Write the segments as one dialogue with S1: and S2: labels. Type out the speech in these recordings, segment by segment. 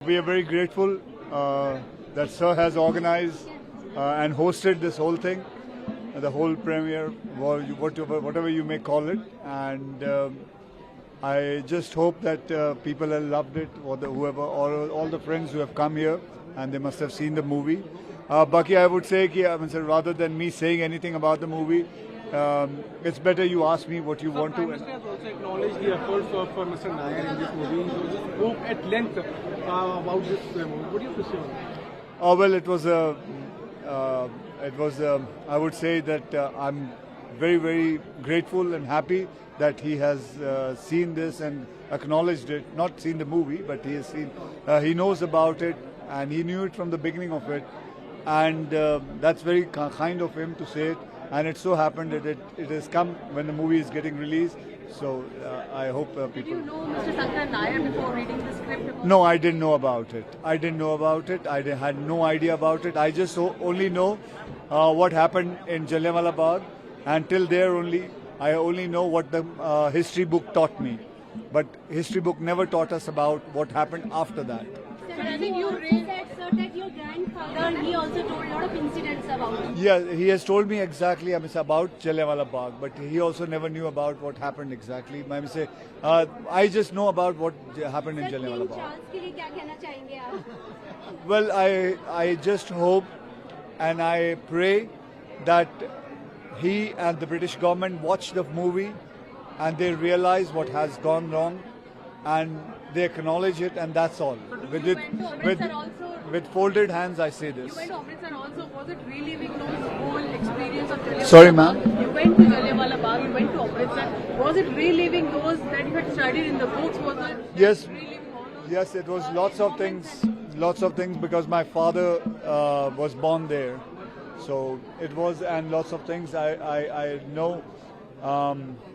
S1: We are very grateful that Sir has organized and hosted this whole thing, the whole premiere, whatever you may call it. And I just hope that people have loved it, or all the friends who have come here, and they must have seen the movie. Baki, I would say, rather than me saying anything about the movie, it's better you ask me what you want to.
S2: Prime Minister has also acknowledged the efforts of Mr. Nair in this movie. He spoke at length about this movie. What do you have to say on that?
S1: Oh well, it was. I would say that I'm very, very grateful and happy that he has seen this and acknowledged it. Not seen the movie, but he has seen. He knows about it, and he knew it from the beginning of it, and that's very kind of him to say it. And it so happened that it has come when the movie is getting released. So I hope people.
S3: Did you know Mr. Shankar Nair before reading the script?
S1: No, I didn't know about it. I had no idea about it. I just only know what happened in Jallianwala Bagh, and till there I only know what the history book taught me. But history book never taught us about what happened after that.
S4: Sir, I think you said, sir, that your grandfather, he also told a lot of incidents about it.
S1: Yeah, he has told me exactly about Jallianwala Bagh, but he also never knew about what happened exactly. I just know about what happened in
S4: Sir,
S1: Jallianwala
S4: King
S1: Bagh.
S4: Charles के लिए क्या कहना चाहेंगे आप?
S1: Well, I just hope and I pray that he and the British government watch the movie and they realize what has gone wrong and they acknowledge it, and that's all. With folded hands, I say this.
S3: You went to Amritsar also. Was it reliving those whole experience of Jallianwala?
S1: Sorry, ma'am?
S3: You went to Jallianwala Bagh, you went to Amritsar. Was it reliving those that you had studied in the books? Was it
S1: Yes.
S3: reliving all those?
S1: Yes, it was lots of things because my father was born there. So it was, and lots of things I know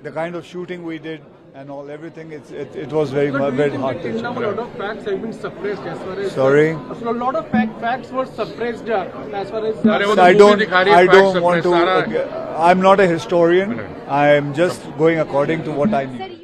S1: the kind of shooting we did and everything. It was very hard to
S2: Now a lot of facts have been suppressed as far as.
S1: Sorry?
S2: So a lot of facts were suppressed as far as.
S1: I don't want to. I'm not a historian. I'm just going according to what I need.
S4: Sir,